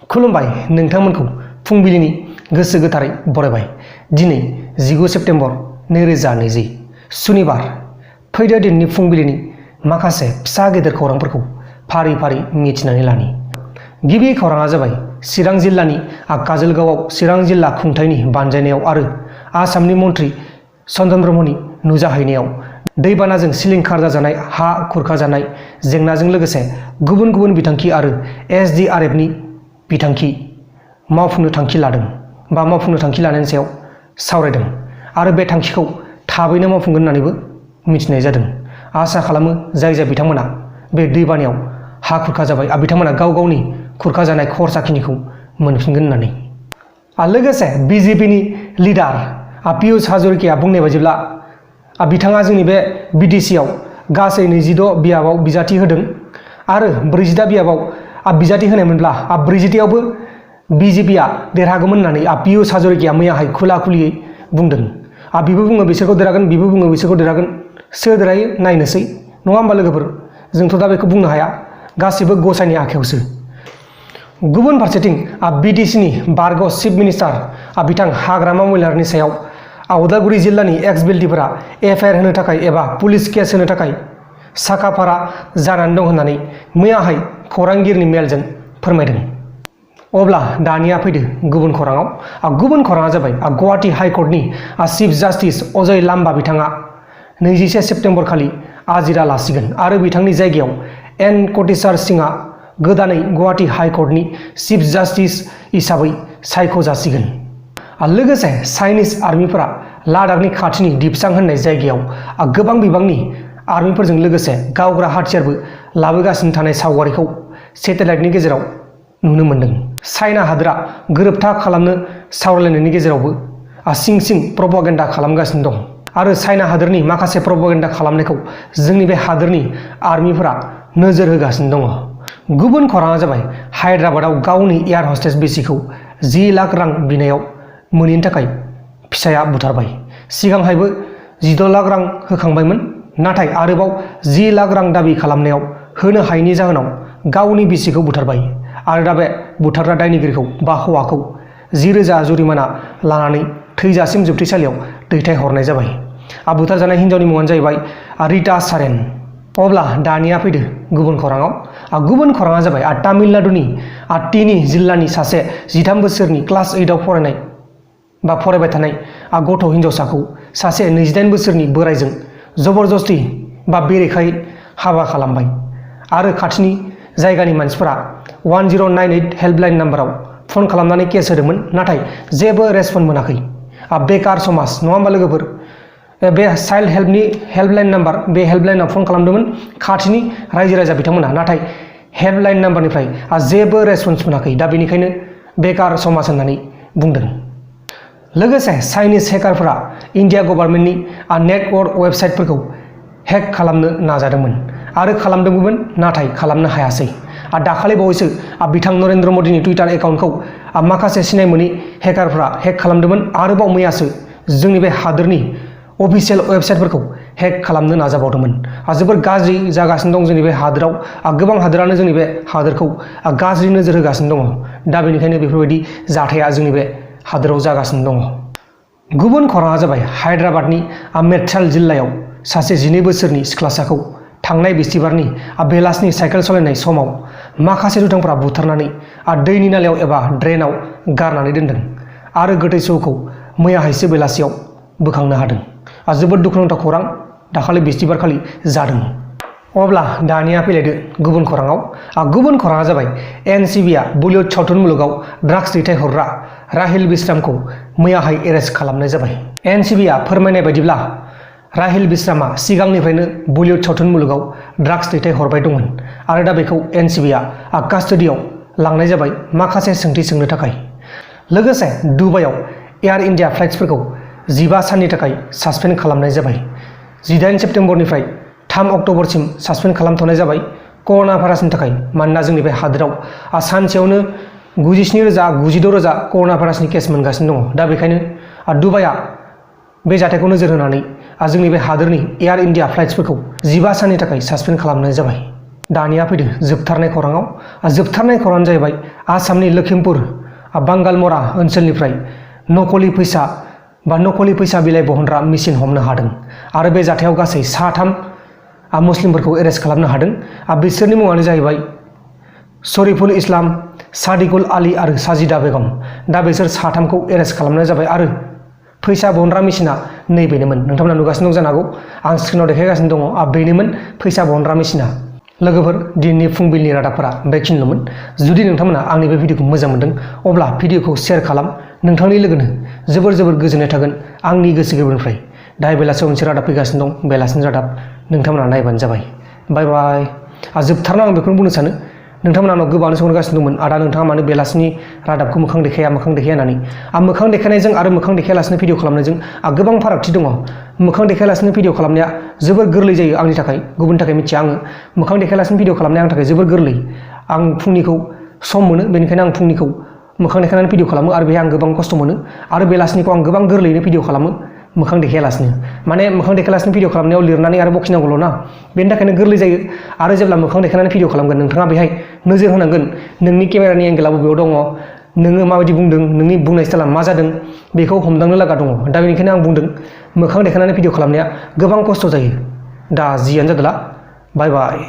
खुलुमबाय नोंथांमोनखौ फुंबिलिनि गोसो गोथारै बरायबाय। दिनै 19 सेप्तेम्बर 2020 सुनिबार। फैदो दिननि फुंबिलिनि माखासे फिसा गेदेर खौरांफोरखौ फारि फारि मिथिनानै लानि। गिबि खौराङा जाबाय चिरां जिल्लानि काजलगावआव चिरां जिल्ला खुंथायनि बानजायनायाव आरो आसामनि मन्त्रि चन्दन ब्रह्मनि नुजाहैनायाव दैबानाजों सिलिंखार जाजानाय हा खुरखाजानाय जेंनाजों लोगोसे गुबुन गुबुन बिथांखि आरो SDRFनि बिथांखि मावफुंनो थांखि लादों बा मावफुंनो थांखि लानायनि सायाव सावरायदों आरो बे थांखिखौ थाबैनो मावफुंगोन होननानैबो मिथिनाय जादों। आसा खालामो जाय बिथांमोना बे दैबानायाव हा खुरखाजाबाय बिथांमोना गाव गावनि खुरखाजानाय खरसाखिनिखौ मोनफिनगोन होननानै। लोगोसे BJPनि लिडार पियुष हाजरिकाया बुंनाय बायदिब्ला बिथाङा जोंनि बे BTCआव गासै 26 बियाबाव बिजाथि होदों आरो 40टा बियाबाव बिजाथि होनायमोनब्ला 40टायावबो BJPआ देरहागौमोन होननानै पियुष हाजरिकाया मैयाहाय खुला खुलियै बुंदों। बिबो बुङो बिसोरखौ देरहागोन, बिबो बुङो बिसोरखौ देरहागोन। सोर देरहायो नायनोसै, नङा होमबा लोगोफोर? जोंथ' दा बेखौ बुंनो हाया, गासिबो गसाइनि आखायावसो। गुबुन फारसेथिं BTCनि बारग' चिफ मिनिस्टार बिथां हाग्रामा महिलारिनि सायाव उदालगुरि जिल्लानि एक्स-बिएलटिफोरा FIR होनो थाखाय एबा पुलिस केस होनो थाखाय साखाफारा जानानै दं होननानै मैयाहाय खौरांगिरिनि मेलजों फोरमायदों। अब्ला दानिया फैदो गुबुन खौराङाव। गुबुन खौराङा जाबाय गुवाहाटी हाइकर्टनि चिफ जास्टिस अजय लाम्बा बिथाङा 21 सेप्तेम्बर खालि आजिरा लासिगोन आरो बिथांनि जायगायाव N कटेश्वर सिंहआ गोदानै गुवाहाटी हाइकर्टनि चिफ जास्टिस हिसाबै सायख'जासिगोन। लोगोसे चाइनिज आर्मिफोरा लादाखनि खाथिनि दिपसां होननाय जायगायाव गोबां बिबांनि आर्मिफोरजों लोगोसे गावग्रा हाथियारबो लाबोगासिनो थानाय सावगारिखौ सेटेलाइटनि गेजेराव नुनो मोन्दों। चाइना हादोरा गोरोबथा खालामनो सावरायलायनायनि गेजेरावबो सिं सिं प्रपागेन्डा खालामगासिनो दं आरो चाइना हादोरनि माखासे प्रपागेन्डा खालामनायखौ जोंनि बे हादोरनि आर्मिफोरा नोजोर होगासिनो दङ। गुबुन खौराङा जाबाय हायद्राबादाव गावनि एयार हस्टेस बिसिखौ 10 लाख रां बिनायाव मोनैनि थाखाय फिसाया बुथारबाय। सिगांहायबो 16 लाख रां होखांबायमोन, नाथाय आरोबाव 10 लाख रां दाबि खालामनायाव होनो हायैनि जाहोनाव गावनि बिसिखौ बुथारबाय आरो दा बे बुथारग्रा दायनिगिरिखौ बा हौवाखौ 10,000 जुरिमाना लानानै थैजासिम जोबथेसालियाव दैथायहरनाय जाबाय। बुथारजानाय हिन्जावनि मुङानो जाहैबाय रिता सारेन। अब्ला दानिया फैदो गुबुन खौराङाव। गुबुन खौराङा जाबाय तामिलनाडुनि टिनि जिल्लानि सासे 13 बोसोरनि क्लास 8आव फरायबाय थानाय गथ' हिन्जावसाखौ सासे 28 बोसोरनि बोराइजों जबरदस्ति बेरेखायै हाबा खालामबाय आरो खाथिनि जायगानि मानसिफोरा 1098 हेल्पलाइन नाम्बाराव फन खालामनानै केस होदोंमोन, नाथाय जेबो रेसपन्स मोनाखै। बेकार समाज, नङा होमबा लोगोफोर? बे चाइल्ड हेल्पनि हेल्पलाइन नाम्बार, बे हेल्पलाइनाव फन खालामदोंमोन खाथिनि रायजो राजा बिथांमोना, नाथाय हेल्पलाइन नाम्बारनिफ्राय जेबो रेसपन्स मोनाखै। दा बेनिखायनो बेकार समाज होननानै बुंदों। लोगोसे चाइनिज हेकारफोरा इन्डिया गभर्नमेन्टनि नेटवर्क वेबसाइटफोरखौ हेक खालामनो नाजादोंमोन आरो खालामदोंमोन, नाथाय खालामनो हायासै। दाखालि बावैसो बिथां नरेन्द्र मदिनि टुइटार एकाउन्टखौ माखासे सिनाय मोनै हेकारफोरा हेक खालामदोंमोन। आरोबाव मैयासो जोंनि बे हादोरनि अफिसियेल वेबसाइटफोरखौ हेक खालामनो नाजाबावदोंमन। जोबोर गाज्रि जागासिनो दं जोंनि बे हादोराव। गोबां हादोरानो जोंनि बे हादोरखौ गाज्रि नोजोर होगासिनो दङ। दा बेनिखायनो बेफोरबायदि जाथाया जोंनि बे हादोराव जागासिनो दङ। गुबुन खौराङा जाबाय हायद्राबादनि मेड्चाल जिल्लायाव सासे 12 बोसोरनि सिख्लासाखौ थांनाय बिस्तिबारनि बेलासिनि साइकेल सालायनाय समाव माखासे दुथांफोरा बुथारनानै दैनि नालायाव एबा ड्रेनाव गारनानै दोनदों आरो गोथै सहखौ मैयाहायसो बेलासियाव बोखांनो हादों। जोबोद दुखुनांथाव खौरां दाखालि बिस्तिबारखालि जादों। अब्ला दानिया फैलायदो गुबुन खौराङाव। गुबुन खौराङा जाबाय NCBआ बलिउड सावथुन मुलुगाव ड्राग्स दैथायहरग्रा राहिल बिश्रामखौ मैयाहाय एरेस्ट खालामनाय जाबाय। NCBआ फोरमायनाय बायदिब्ला राहिल बिश्रामा सिगांनिफ्रायनो बलिउड सावथुन मुलुगाव ड्राग्स दैथायहरबाय दंमोन आरो दा बेखौ NCBआ कास्टडियाव लांनाय जाबाय माखासे सोंथि सोंनो थाखाय। लोगोसे दुबाइयाव एयार इन्डिया फ्लाइट्सफोरखौ 15 साननि थाखाय सासपेन्ड खालामनाय जाबाय। 18 सेप्तेम्बरनिफ्राय 3 अक्ट'बरसिम सासपेन्ड खालामथ'नाय जाबाय कर'ना भाइरासनि थाखाय। मानोना जोंनि बे हादोराव सानसेयावनो 97,000 96,000 कर'ना भाइरासनि केस मोनगासिनो दङ। दा बेखायनो दुबाइआ बे जाथायखौ नोजोर होनानै जोंनि बे हादोरनि एयार इन्डिया फ्लाइट्सफोरखौ 15 साननि थाखाय सासपेन्ड खालामनाय जाबाय। दानिया फैदो जोबथारनाय खौराङाव। जोबथारनाय खौराङानो जाहैबाय आसामनि लखिमपुर बांगालमरा ओनसोलनिफ्राय नकलि फैसा बिलाइ बहनग्रा मेसिन हमनो हादों आरो बे जाथायाव गासै 3 मुस्लिमफोरखौ एरेस्ट खालामनो हादों। बिसोरनि मुङानो जाहैबाय शरीफुल इस्लाम, सादिकुल आली आरो साजिदा बेगम। दा बिसोर 3खौ एरेस्ट खालामनाय जाबाय आरो फैसा बहनग्रा मेसिना नैबेनोमोन। नोंथांमोना नुगासिनो दं जानो हागौ, आं स्क्रिनाव देखायगासिनो दङ। बेनोमोन फैसा बहनग्रा मेसिना। लोगोफोर, दिनैनि फुंबिलिनि रादाबफोरा बेखिनिल'मोन। जुदि नोंथांमोना आंनि बे भिडिअखौ मोजां मोनदों अब्ला भिडिअखौ शेयार खालाम। नोंथांनि लोगोनो जोबोर गोजोननाय थागोन आंनि गोसो गोरबोनिफ्राय। दा बेलासियाव मोनसे रादाब फैगासिनो दं, बेलासिनि रादाब। नोंथांमोना नायबानो जाबाय। बाय बाय। जोबथारनायाव आं बेखौनो बुंनो सानो, नोंथांमोना आंनाव गोबाङानो सोंगासिनो दंमोन, आदा नोंथाङा मानो बेलासिनि रादाबखौ मोखां देखाया होननानै। मोखां देखायनायजों आरो मोखां देखायालासिनो भिडिअ खालामनायजों गोबां फारागथि दङ। मोखां देखायालासिनो भिडिअ खालामनाया जोबोर गोरलै जायो आंनि थाखाय, गुबुननि थाखाय मिथिया आङो। मोखां देखायालासिनो भिडिअ खालामनाया आंनि थाखाय जोबोर गोरलै। आं फुंनिखौ सम मोनो, बेनिखायनो आं फुंनिखौ मोखां देखायनानै भिडिअ खालामो आरो बेहाय आं गोबां खस्थ' मोनो। आरो बेलासिनिखौ आं गोबां गोरलैयैनो भिडिअ खालामो मोखां देखायालासिनो। माने मोखां देखायालासिनो भिडिअ खालामनायाव लिरनानै आरो बखिनांगौल' ना, बेनि थाखायनो गोरलै जायो। आरो जेब्ला मोखां देखायनानै भिडिअ खालामगोन, नोंथाङा बेहाय नोजोर होनांगोन नोंनि केमेरानि एंगेला बबेयाव दङ, नोङो माबायदि बुंदों, नोंनि बुंनाय स्टाइला मा जादों, बेखौ हमदांनो लागा दङ। दा बेनिखायनो आं बुंदों मोखां देखायनानै भिडिअ खालामनाया गोबां खस्थ' जायो। दा जियानो जादोला, बाय बाय।